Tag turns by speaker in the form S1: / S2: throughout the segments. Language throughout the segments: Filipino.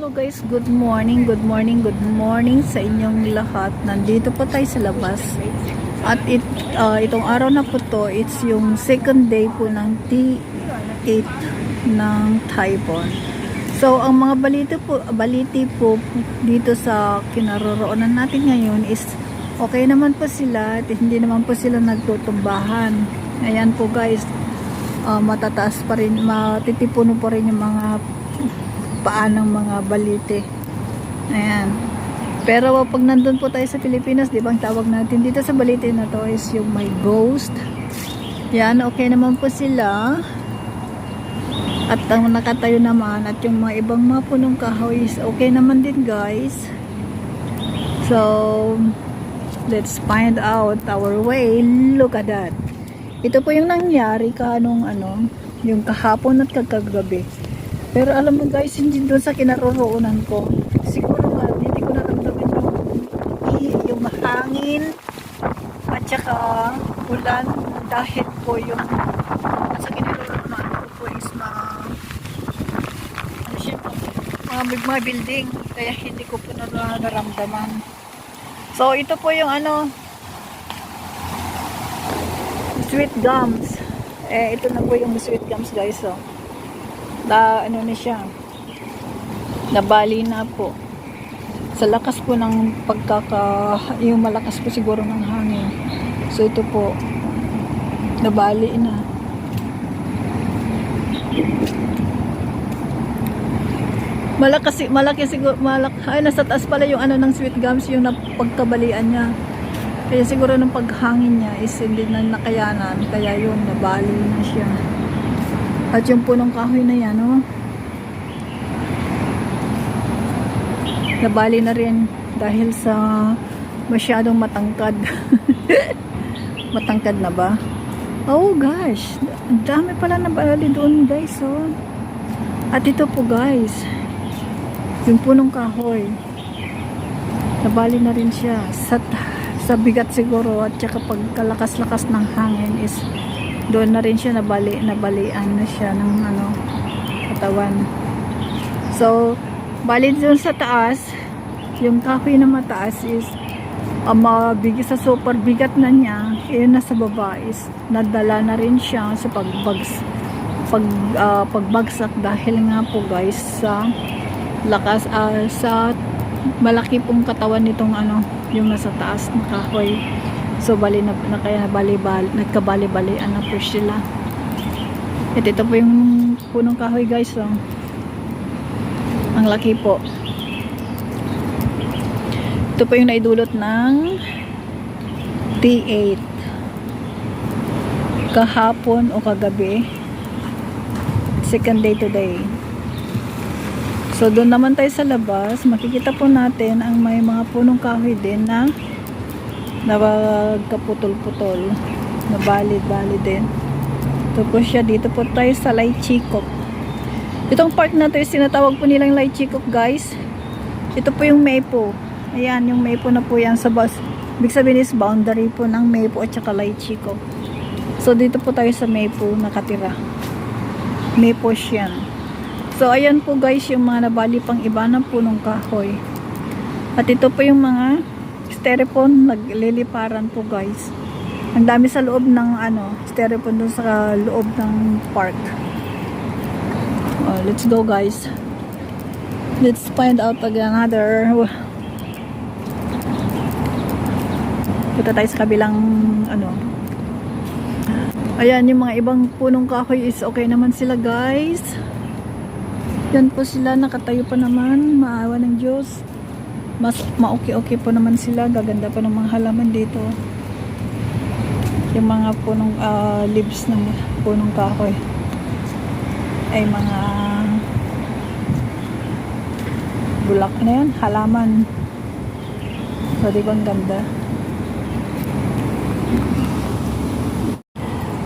S1: Hello guys, good morning, good morning, good morning sa inyong lahat. Nandito po tayo sa labas. At itong araw na po to, it's yung second day po ng T8 ng Taibon. So, ang mga baliti po dito sa kinaroroonan natin ngayon is okay naman po sila at hindi naman po sila nagtutumbahan. Ayan po guys, matataas pa rin, matitipuno pa rin yung mga paan ng mga balite. Ayan. Pero pag nandun po tayo sa Pilipinas, di ba ang tawag natin dito sa balite na to is yung may ghost. Yan, okay naman po sila. At ang nakatayo naman at yung mga ibang mga punong kahoy is okay naman din guys. So, let's find out our way. Look at that. Ito po yung nangyari yung kahapon at kagabi. Pero alam mo guys, hindi doon sa kinaroroonan ko. Siguro nga, hindi ko naramdaman yung mahangin at saka ulan dahil po yung sa kinaroroonan ko po is mga building. Kaya hindi ko po naramdaman. So, ito po yung sweet gums. Ito na po yung sweet gums guys. So, na siya, nabali na po sa lakas po ng yung malakas po siguro ng hangin. So ito po nabali na. Malaki siguro, nasa taas pala yung ng sweet gums, yung pagkabalian niya. Kaya siguro ng paghangin niya is hindi na nakayanan, kaya yun nabali na siya. At yung punong kahoy na yan, nabali na rin dahil sa masyadong matangkad. Matangkad na ba? Oh gosh, ang dami pala nabali doon guys. At ito po guys, yung punong kahoy, nabali na rin siya sa bigat siguro at saka pagkalakas-lakas ng hangin is doon na rin siya nabalian na siya ng katawan. So, bali doon sa taas, yung kahoy na mataas is mabigit sa super bigat na niya, yun nasa baba is nadala na rin siya sa pagbagsak dahil nga po guys sa lakas sa malaki pong katawan nitong yung nasa taas ng kahoy. So kaya nagkabali-balian na po sila. At ito po yung punong kahoy guys. Ang laki po. Ito po yung naidulot ng T8 kahapon o kagabi, second day today. So doon naman tayo sa labas, makikita po natin ang may mga punong kahoy din na nagkaputol-putol, nabali-bali din. Tapos siya, dito po tayo sa Laichikok. Itong part na to is sinatawag po nilang Laichikok guys. Ito po yung Meipo. Ayan, yung Meipo na po yan sa bus. Ibig sabihin is boundary po ng Meipo at saka Laichikok. So dito po tayo sa Meipo nakatira. Meipo siyan. So ayan po guys yung mga nabali pang iba ng punong kahoy. At ito po yung mga styrofoam nagliliparan po guys. Ang dami sa loob ng styrofoam dun sa loob ng park. Let's go guys. Let's find out another. Punta tayo sa kabilang Ayan yung mga ibang punong kahoy is okay naman sila guys. Yan po sila, nakatayo pa naman. Maawa ng Diyos. Mas ma-okay po naman sila. Gaganda pa ng mga halaman dito. Yung mga punong leaves ng punong kahoy ay mga bulak na yan, halaman. So diba ang ganda.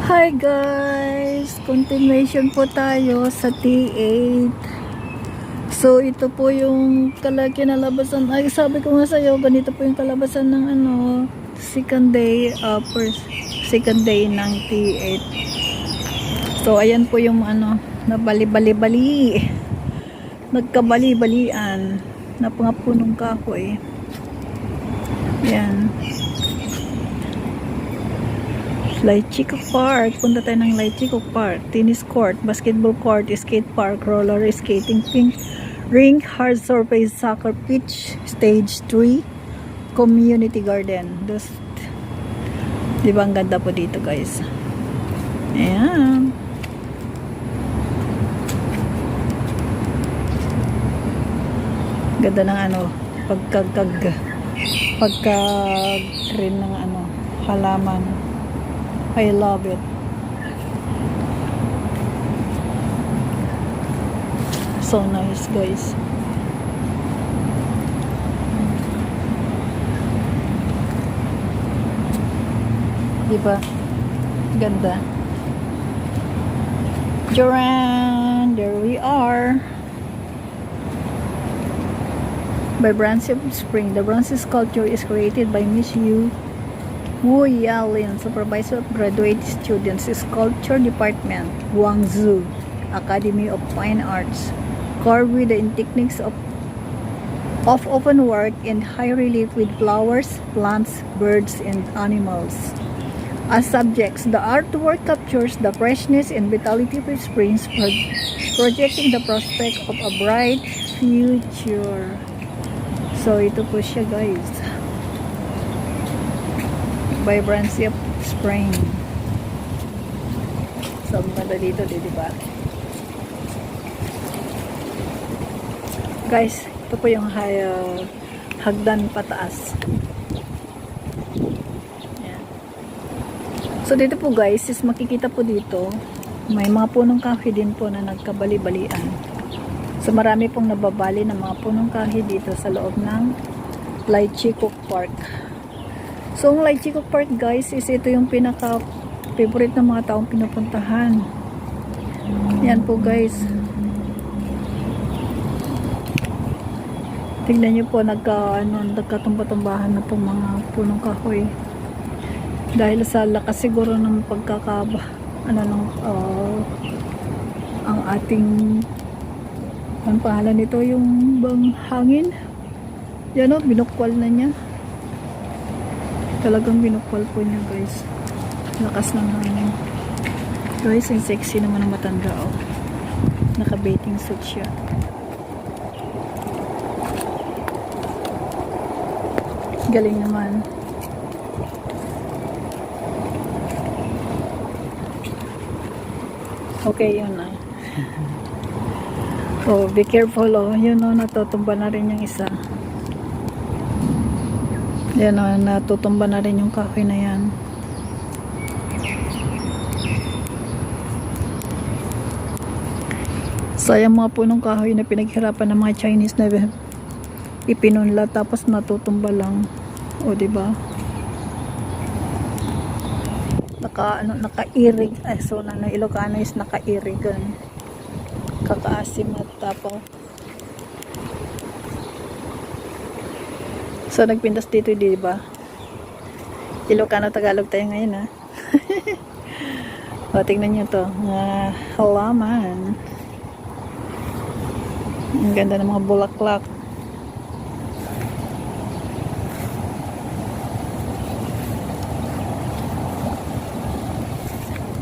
S1: Hi guys, continuation po tayo sa T8. So ito po yung kinalabasan. Ay, sabi ko nga sa'yo, ganito po yung kalabasan ng second day ng T8. So ayan po yung nabali-bali-bali. nagkabali-balian na mga punong kahoy. Yan. Laichiko Park. Punta tayo ng Laichiko Park. Tennis court, basketball court, skate park, roller skating pink ring, hard surface soccer pitch, stage 3, community garden. Diba ang ganda po dito, guys? Ayan. Ganda ng ano, pagka rin ng ano, halaman. I love it. So nice, guys. Diba? Ganda. Joran, there we are. By Branch of Spring. The bronze sculpture is created by Miss Wu Yalin, Supervisor of Graduate Students, Sculpture Department, Guangzhou Academy of Fine Arts. Carved with the techniques of open work and high relief with flowers, plants, birds, and animals. As subjects, the artwork captures the freshness and vitality of springs, projecting the prospect of a bright future. So, ito po siya, guys. Vibrancy of Spring. So, maganda dito, di ba? Guys, ito po yung hagdan pataas. Yan. So, dito po, guys, is makikita po dito, may mga punong kahoy din po na nagkabali-balian. So, marami pong nababali ng mga punong kahoy dito sa loob ng Laichiko Park. So, ang Laichiko Park, guys, is ito yung pinaka-favorite ng mga taong pinupuntahan. Yan po, guys. Tignan nyo po, nagkatumba-tumbahan na pong mga punong kahoy. Dahil sa lakas siguro ng ang ating ang pangalan nito, yung bang hangin. Yan o, binukwal na niya. Talagang binukwal po niya, guys. Lakas ng hangin. Guys, ang sexy naman ng matanda, oh. Naka-bathing suit siya. Galing naman. Okay, yun na. Oh, be careful, oh. Yun, oh, natutumba na rin yung isa. Yan, oh, natutumba na rin yung kahoy na yan. Sayang mga punong kahoy na pinaghirapan ng mga Chinese na ipinunla tapos natutumba lang. O, diba? Naka-irig. So, na Ilocano is naka-irig. Kakaasim at tapaw. So, nagpintas dito, diba? Ilocano, Tagalog tayo ngayon, ha? O, tingnan nyo to. Halaman. Ang ganda ng mga bulaklak.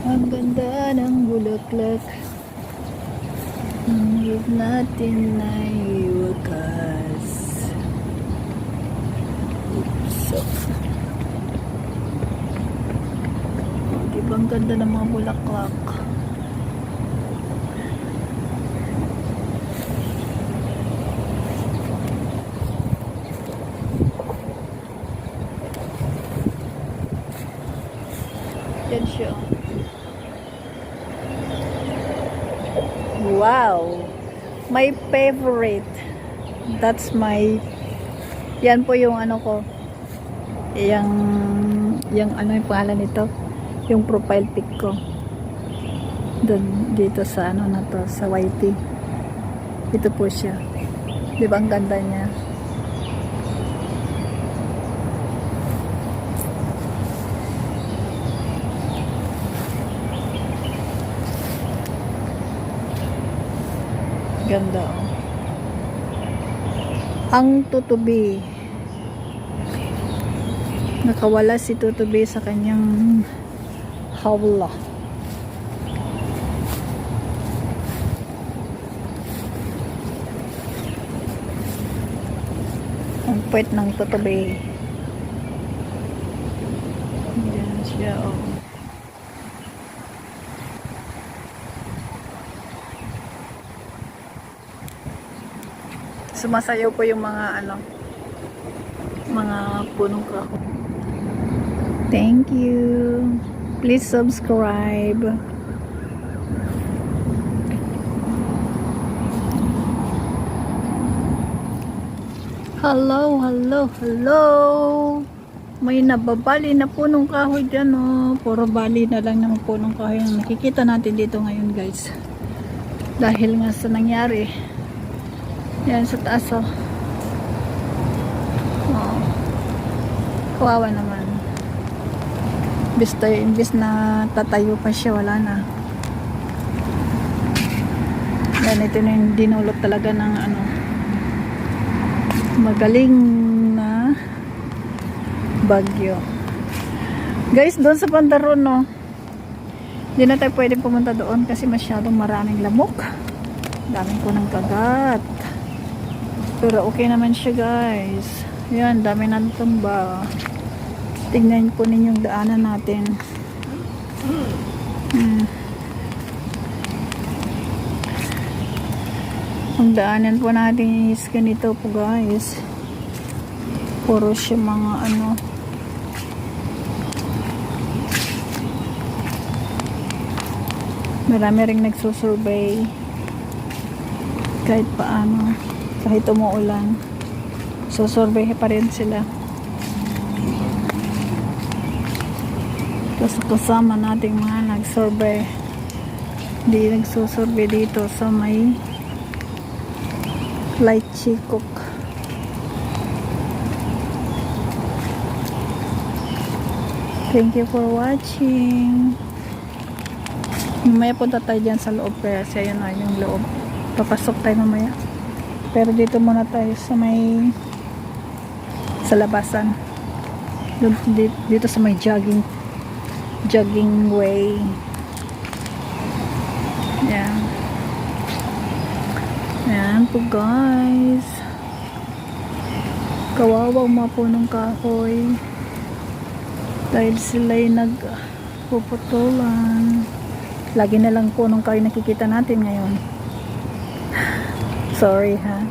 S1: Ang ganda ng bulaklak. Ang hirap natin ay wakas. So, diba ang ganda ng mga bulaklak? Yan siya. Wow! My favorite. That's my... Yan po yung ano ko. Yung ano yung pangalan nito? Yung profile pic ko. Doon, dito sa ano na to, sa YT. Ito po siya. Diba ang ganda niya? Ganda, oh. ang tutubi. Nakawala si tutubi sa kanyang hawla. Ang puwet ng tutubi. Yan siya, oh. Sumasayaw po yung mga mga punong kahoy. Thank you. Please subscribe. Hello, hello, hello. May nababali na punong kahoy dyan, oh. Puro bali na lang ng punong kahoy ang nakikita natin dito ngayon, guys. Dahil nga sa nangyari. Yan sa taas, oh. Oh. Kawawa naman. Imbis na tatayo pa siya, wala na. Yan, ito na yung dinulot talaga ng magaling na bagyo. Guys, doon sa Pandaron, no, hindi na tayo pwedeng pumunta doon kasi masyadong maraming lamok. Daming po ng kagat. Pero okay naman siya, guys. Yan, dami na tumba. Tingnan po ninyong daanan natin. Ang daanan po natin is ganito po, guys. Puro siya mga marami ring nagsusurvey kahit paano, kahit umuulan, susurvey pa rin sila. Tapos kasama nating mga nagsurvey, hindi nagsusurvey dito sa may Light Chikok. Thank you for watching. Mamaya punta tayo dyan sa loob kasi ayan na yung loob. Papasok tayo mamaya. Pero dito muna tayo sa may sa labasan. Dito sa may jogging way. Yan. Yan po, guys. Kawawang mga punong kahoy. Dahil sila'y nagpuputulan. Lagi na lang punong kahoy nakikita natin ngayon. Sorry, ha.